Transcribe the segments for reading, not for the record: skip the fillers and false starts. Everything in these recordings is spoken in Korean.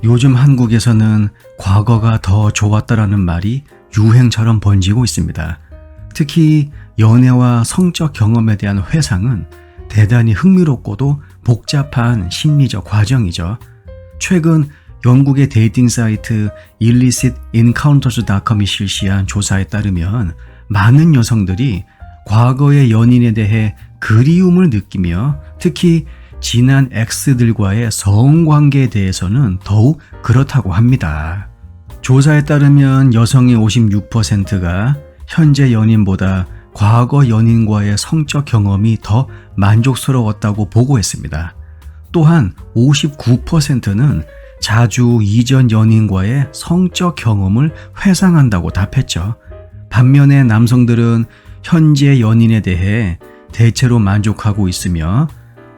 요즘 한국에서는 과거가 더 좋았다라는 말이 유행처럼 번지고 있습니다. 특히 연애와 성적 경험에 대한 회상은 대단히 흥미롭고도 복잡한 심리적 과정이죠. 최근 영국의 데이팅 사이트 illicitencounters.com이 실시한 조사에 따르면 많은 여성들이 과거의 연인에 대해 그리움을 느끼며 특히 지난 엑스들과의 성관계에 대해서는 더욱 그렇다고 합니다. 조사에 따르면 여성의 56%가 현재 연인보다 과거 연인과의 성적 경험이 더 만족스러웠다고 보고했습니다. 또한 59%는 자주 이전 연인과의 성적 경험을 회상한다고 답했죠. 반면에 남성들은 현재 연인에 대해 대체로 만족하고 있으며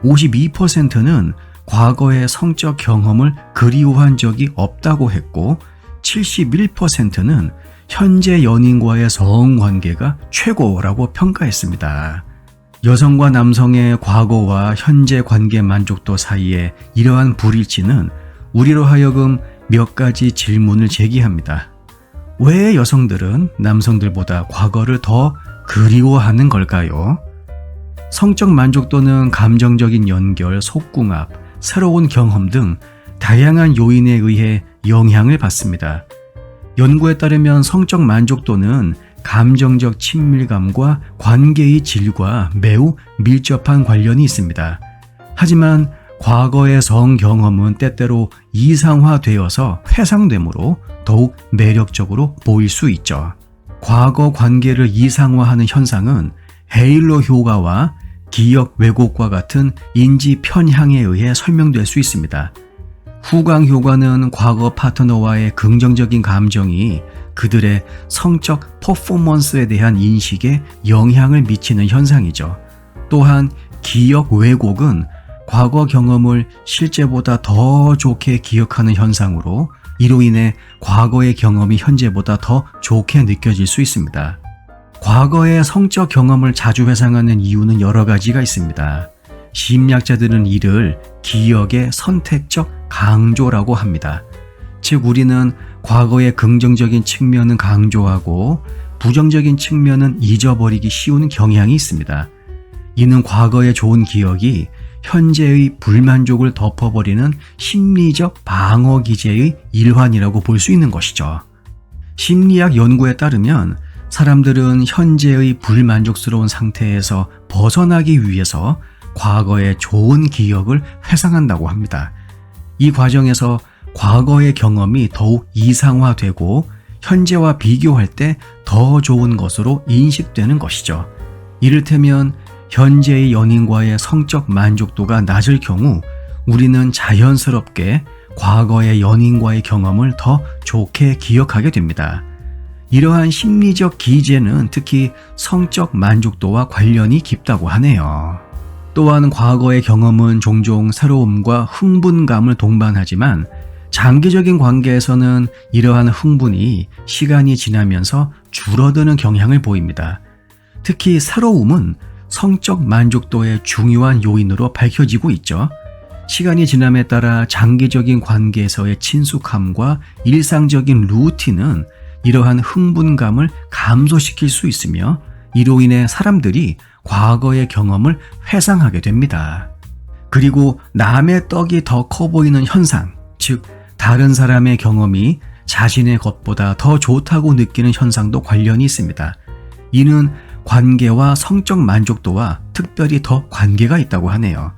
52%는 과거의 성적 경험을 그리워한 적이 없다고 했고 71%는 현재 연인과의 성관계가 최고라고 평가했습니다. 여성과 남성의 과거와 현재 관계 만족도 사이에 이러한 불일치는 우리로 하여금 몇 가지 질문을 제기합니다. 왜 여성들은 남성들보다 과거를 더 그리워하는 걸까요? 성적 만족도는 감정적인 연결, 속궁합, 새로운 경험 등 다양한 요인에 의해 영향을 받습니다. 연구에 따르면 성적 만족도는 감정적 친밀감과 관계의 질과 매우 밀접한 관련이 있습니다. 하지만 과거의 성 경험은 때때로 이상화되어서 회상되므로 더욱 매력적으로 보일 수 있죠. 과거 관계를 이상화하는 현상은 헤일로 효과와 기억 왜곡과 같은 인지 편향에 의해 설명될 수 있습니다. 후광 효과는 과거 파트너와의 긍정적인 감정이 그들의 성적 퍼포먼스에 대한 인식에 영향을 미치는 현상이죠. 또한 기억 왜곡은 과거 경험을 실제보다 더 좋게 기억하는 현상으로 이로 인해 과거의 경험이 현재보다 더 좋게 느껴질 수 있습니다. 과거의 성적 경험을 자주 회상하는 이유는 여러 가지가 있습니다. 심리학자들은 이를 기억의 선택적 강조라고 합니다. 즉 우리는 과거의 긍정적인 측면은 강조하고 부정적인 측면은 잊어버리기 쉬운 경향이 있습니다. 이는 과거의 좋은 기억이 현재의 불만족을 덮어버리는 심리적 방어 기제의 일환이라고 볼 수 있는 것이죠. 심리학 연구에 따르면 사람들은 현재의 불만족스러운 상태에서 벗어나기 위해서 과거의 좋은 기억을 회상한다고 합니다. 이 과정에서 과거의 경험이 더욱 이상화되고 현재와 비교할 때 더 좋은 것으로 인식되는 것이죠. 이를테면 현재의 연인과의 성적 만족도가 낮을 경우 우리는 자연스럽게 과거의 연인과의 경험을 더 좋게 기억하게 됩니다. 이러한 심리적 기제는 특히 성적 만족도와 관련이 깊다고 하네요. 또한 과거의 경험은 종종 새로움과 흥분감을 동반하지만 장기적인 관계에서는 이러한 흥분이 시간이 지나면서 줄어드는 경향을 보입니다. 특히 새로움은 성적 만족도의 중요한 요인으로 밝혀지고 있죠. 시간이 지남에 따라 장기적인 관계에서의 친숙함과 일상적인 루틴은 이러한 흥분감을 감소시킬 수 있으며 이로 인해 사람들이 과거의 경험을 회상하게 됩니다. 그리고 남의 떡이 더 커 보이는 현상, 즉 다른 사람의 경험이 자신의 것보다 더 좋다고 느끼는 현상도 관련이 있습니다. 이는 관계와 성적 만족도와 특별히 더 관계가 있다고 하네요.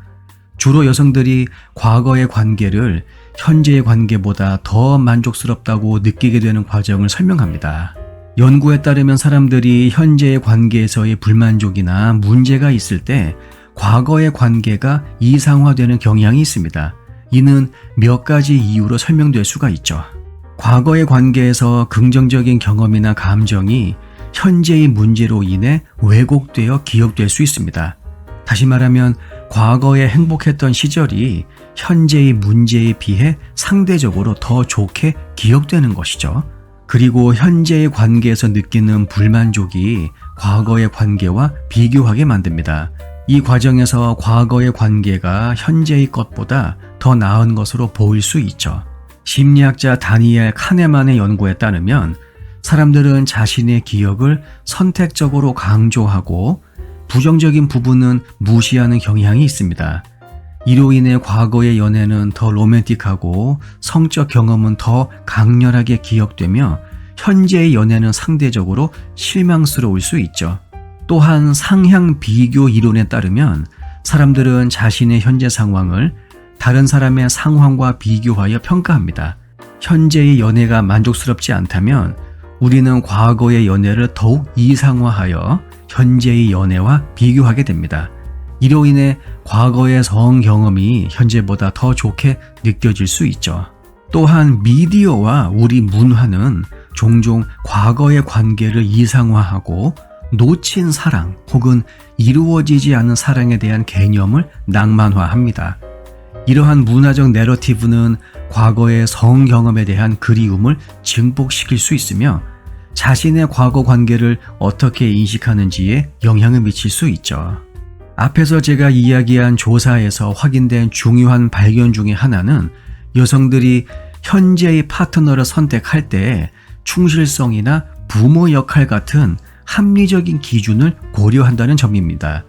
주로 여성들이 과거의 관계를 현재의 관계보다 더 만족스럽다고 느끼게 되는 과정을 설명합니다. 연구에 따르면 사람들이 현재의 관계에서의 불만족이나 문제가 있을 때 과거의 관계가 이상화되는 경향이 있습니다. 이는 몇 가지 이유로 설명될 수가 있죠. 과거의 관계에서 긍정적인 경험이나 감정이 현재의 문제로 인해 왜곡되어 기억될 수 있습니다. 다시 말하면 과거에 행복했던 시절이 현재의 문제에 비해 상대적으로 더 좋게 기억되는 것이죠. 그리고 현재의 관계에서 느끼는 불만족이 과거의 관계와 비교하게 만듭니다. 이 과정에서 과거의 관계가 현재의 것보다 더 나은 것으로 보일 수 있죠. 심리학자 다니엘 카네만의 연구에 따르면 사람들은 자신의 기억을 선택적으로 강조하고 부정적인 부분은 무시하는 경향이 있습니다. 이로 인해 과거의 연애는 더 로맨틱하고 성적 경험은 더 강렬하게 기억되며 현재의 연애는 상대적으로 실망스러울 수 있죠. 또한 상향 비교 이론에 따르면 사람들은 자신의 현재 상황을 다른 사람의 상황과 비교하여 평가합니다. 현재의 연애가 만족스럽지 않다면 우리는 과거의 연애를 더욱 이상화하여 현재의 연애와 비교하게 됩니다. 이로 인해 과거의 성 경험이 현재보다 더 좋게 느껴질 수 있죠. 또한 미디어와 우리 문화는 종종 과거의 관계를 이상화하고 놓친 사랑 혹은 이루어지지 않은 사랑에 대한 개념을 낭만화합니다. 이러한 문화적 내러티브는 과거의 성 경험에 대한 그리움을 증폭시킬 수 있으며 자신의 과거 관계를 어떻게 인식하는지에 영향을 미칠 수 있죠. 앞에서 제가 이야기한 조사에서 확인된 중요한 발견 중에 하나는 여성들이 현재의 파트너를 선택할 때 충실성이나 부모 역할 같은 합리적인 기준을 고려한다는 점입니다.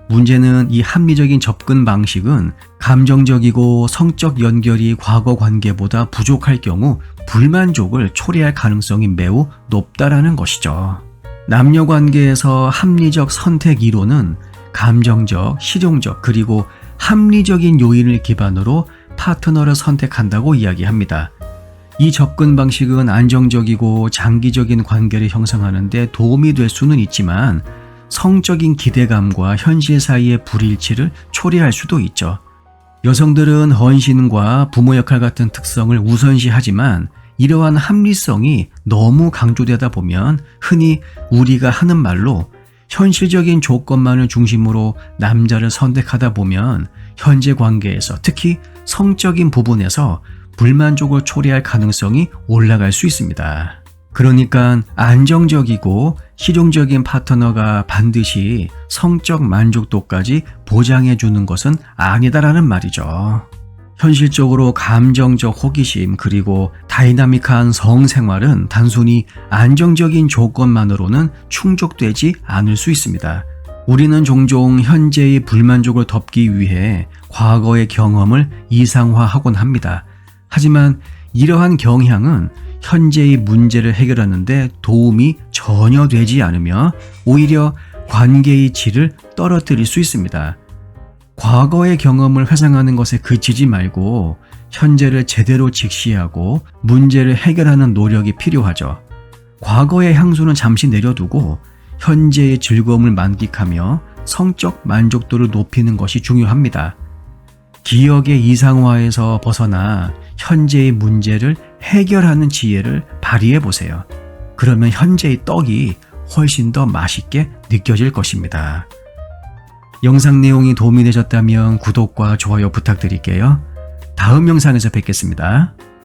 문제는 이 합리적인 접근 방식은 감정적이고 성적 연결이 과거 관계보다 부족할 경우 불만족을 초래할 가능성이 매우 높다라는 것이죠. 남녀 관계에서 합리적 선택 이론은 감정적, 실용적, 그리고 합리적인 요인을 기반으로 파트너를 선택한다고 이야기합니다. 이 접근 방식은 안정적이고 장기적인 관계를 형성하는 데 도움이 될 수는 있지만 성적인 기대감과 현실 사이의 불일치를 초래할 수도 있죠. 여성들은 헌신과 부모 역할 같은 특성을 우선시하지만 이러한 합리성이 너무 강조되다 보면 흔히 우리가 하는 말로 현실적인 조건만을 중심으로 남자를 선택하다 보면 현재 관계에서 특히 성적인 부분에서 불만족을 초래할 가능성이 올라갈 수 있습니다. 그러니까 안정적이고 실용적인 파트너가 반드시 성적 만족도까지 보장해 주는 것은 아니다라는 말이죠. 현실적으로 감정적 호기심 그리고 다이나믹한 성생활은 단순히 안정적인 조건만으로는 충족되지 않을 수 있습니다. 우리는 종종 현재의 불만족을 덮기 위해 과거의 경험을 이상화하곤 합니다. 하지만 이러한 경향은 현재의 문제를 해결하는 데 도움이 전혀 되지 않으며 오히려 관계의 질을 떨어뜨릴 수 있습니다. 과거의 경험을 회상하는 것에 그치지 말고 현재를 제대로 직시하고 문제를 해결하는 노력이 필요하죠. 과거의 향수는 잠시 내려두고 현재의 즐거움을 만끽하며 성적 만족도를 높이는 것이 중요합니다. 기억의 이상화에서 벗어나 현재의 문제를 해결하는 지혜를 발휘해 보세요. 그러면 현재의 떡이 훨씬 더 맛있게 느껴질 것입니다. 영상 내용이 도움이 되셨다면 구독과 좋아요 부탁드릴게요. 다음 영상에서 뵙겠습니다.